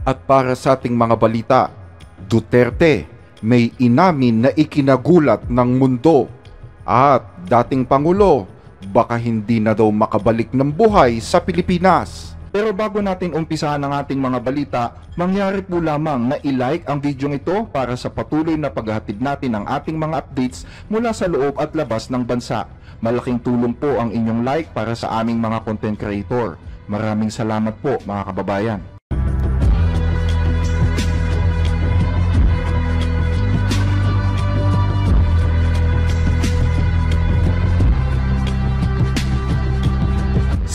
At para sa ating mga balita, Duterte may inamin na ikinagulat ng mundo at dating Pangulo baka hindi na daw makabalik ng buhay sa Pilipinas. Pero bago natin umpisahan ang ating mga balita, mangyari po lamang na i-like ang video ito para sa patuloy na paghahatid natin ng ating mga updates mula sa loob at labas ng bansa. Malaking tulong po ang inyong like para sa aming mga content creator. Maraming salamat po mga kababayan.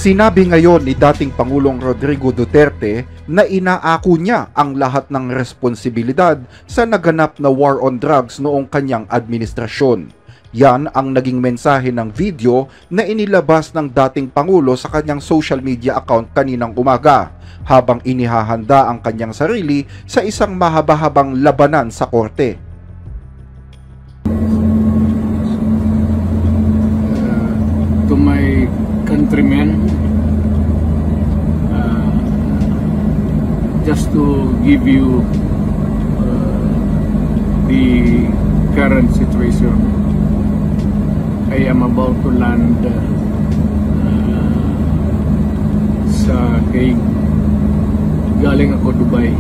Sinabi ngayon ni dating Pangulong Rodrigo Duterte na inaako niya ang lahat ng responsibilidad sa naganap na war on drugs noong kanyang administrasyon. Yan ang naging mensahe ng video na inilabas ng dating Pangulo sa kanyang social media account kaninang umaga habang inihahanda ang kanyang sarili sa isang mahaba-habang labanan sa korte. To my countrymen, just to give you the current situation, I am about to land sa Hague. Galing ako Dubai,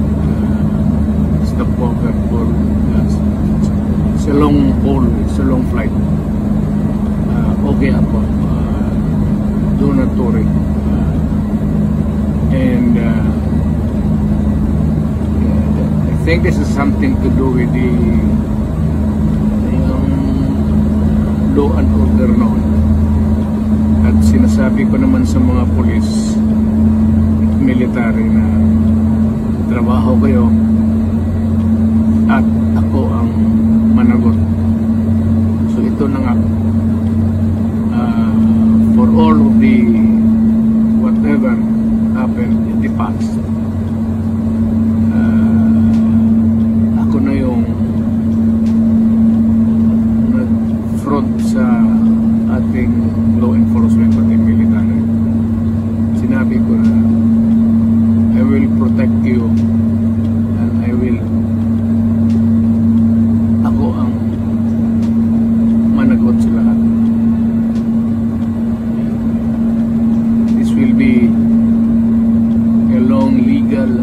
stopover for it's a long haul, it's a long flight. Okay ako. Do not worry. And I think this is something to do with the law and order noon. At sinasabi ko naman sa mga pulis at military na trabaho kayo at ako ang managot. So ito na nga. For all of the whatever happened in the past, ako na yung nag-front sa ating law enforcement at military. Sinabi ko na I will protect you and ako ang managot sa lahat. Will be a long legal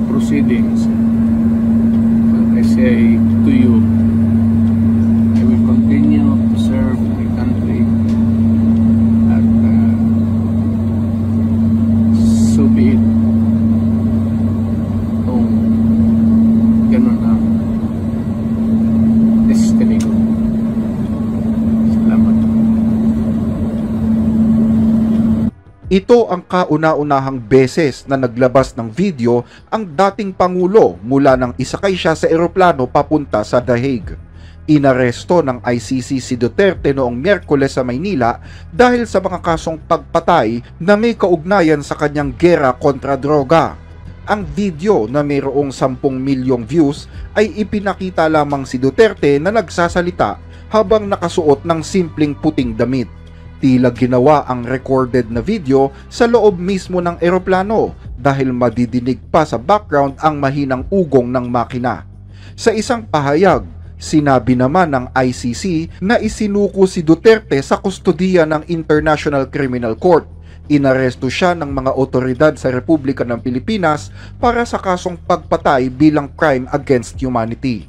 proceedings. But I say to you, I will continue to serve my country at so be it. Kung ganun ang destiny ko. Salamat. Ito ang kauna-unahang beses na naglabas ng video ang dating Pangulo mula nang isakay siya sa eroplano papunta sa The Hague. Inaresto ng ICC si Duterte noong Miyerkules sa Maynila dahil sa mga kasong pagpatay na may kaugnayan sa kanyang gera kontra droga. Ang video na mayroong 10 milyong views ay ipinakita lamang si Duterte na nagsasalita habang nakasuot ng simpleng puting damit. Tila ginawa ang recorded na video sa loob mismo ng eroplano dahil madidinig pa sa background ang mahinang ugong ng makina. Sa isang pahayag, sinabi naman ng ICC na isinuko si Duterte sa kustodiya ng International Criminal Court. Inaresto siya ng mga otoridad sa Republika ng Pilipinas para sa kasong pagpatay bilang crime against humanity.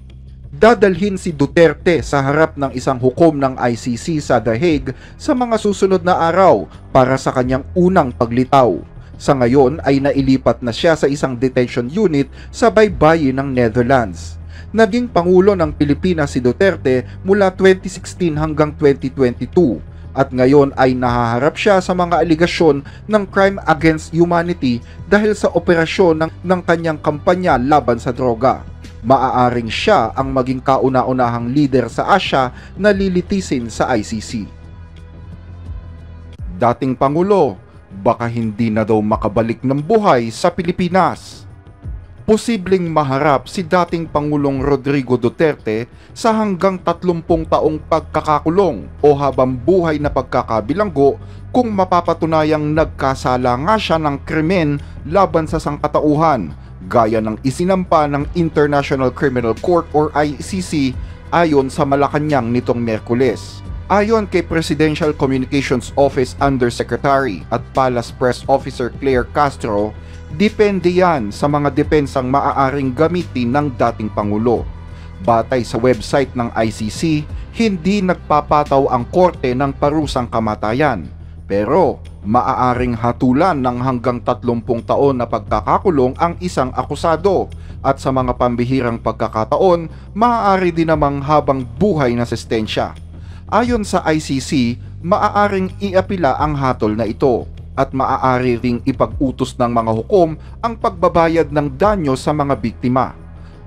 Dadalhin si Duterte sa harap ng isang hukom ng ICC sa The Hague sa mga susunod na araw para sa kanyang unang paglitaw. Sa ngayon ay nailipat na siya sa isang detention unit sa baybayin ng Netherlands. Naging Pangulo ng Pilipinas si Duterte mula 2016 hanggang 2022 at ngayon ay nahaharap siya sa mga aligasyon ng crime against humanity dahil sa operasyon ng kanyang kampanya laban sa droga. Maaaring siya ang maging kauna-unahang leader sa Asya na lilitisin sa ICC. Dating Pangulo, baka hindi na daw makabalik ng buhay sa Pilipinas. posibleng maharap si dating Pangulong Rodrigo Duterte sa hanggang 30 taong pagkakakulong o habang buhay na pagkakabilanggo kung mapapatunayang nagkasala nga siya ng krimen laban sa sangkatauhan, gaya ng isinampa ng International Criminal Court or ICC ayon sa Malacanang nitong Miyerkules. Ayon kay Presidential Communications Office Undersecretary at Palace Press Officer Claire Castro, depende yan sa mga depensang maaaring gamitin ng dating Pangulo. Batay sa website ng ICC, hindi nagpapataw ang korte ng parusang kamatayan. Pero maaaring hatulan ng hanggang 30 taon na pagkakakulong ang isang akusado at sa mga pambihirang pagkakataon, maaari din namang habang buhay na sentensya. Ayon sa ICC, maaaring iapila ang hatol na ito at maaari ring ipag-utos ng mga hukom ang pagbabayad ng danyo sa mga biktima.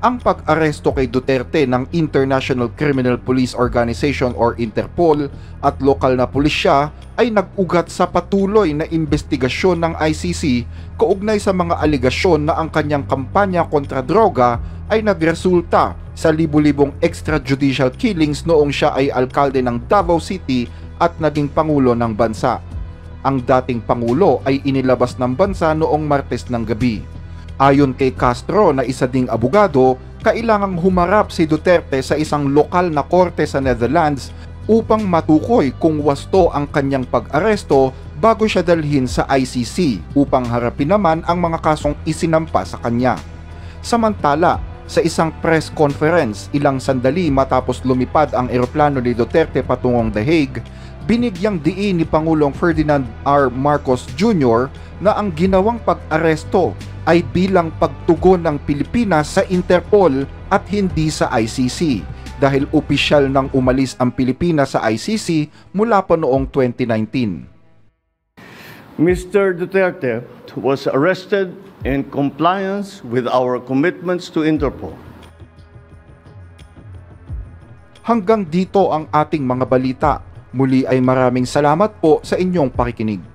Ang pag-aresto kay Duterte ng International Criminal Police Organization or Interpol at lokal na pulisya ay nag-ugat sa patuloy na investigasyon ng ICC kaugnay sa mga aligasyon na ang kanyang kampanya kontra droga ay nagresulta sa libu-libong extrajudicial killings noong siya ay alkalde ng Davao City at naging pangulo ng bansa. Ang dating pangulo ay inilabas ng bansa noong Martes ng gabi. Ayon kay Castro na isa ding abogado, kailangang humarap si Duterte sa isang lokal na korte sa Netherlands upang matukoy kung wasto ang kanyang pag-aresto bago siya dalhin sa ICC upang harapin naman ang mga kasong isinampa sa kanya. Samantala, sa isang press conference ilang sandali matapos lumipad ang eroplano ni Duterte patungong The Hague, binigyang diin ni Pangulong Ferdinand R. Marcos Jr. na ang ginawang pag-aresto ay bilang pagtugon ng Pilipinas sa Interpol at hindi sa ICC dahil opisyal nang umalis ang Pilipinas sa ICC mula pa noong 2019. Mr. Duterte was arrested in compliance with our commitments to Interpol. Hanggang dito ang ating mga balita. Muli ay maraming salamat po sa inyong pakikinig.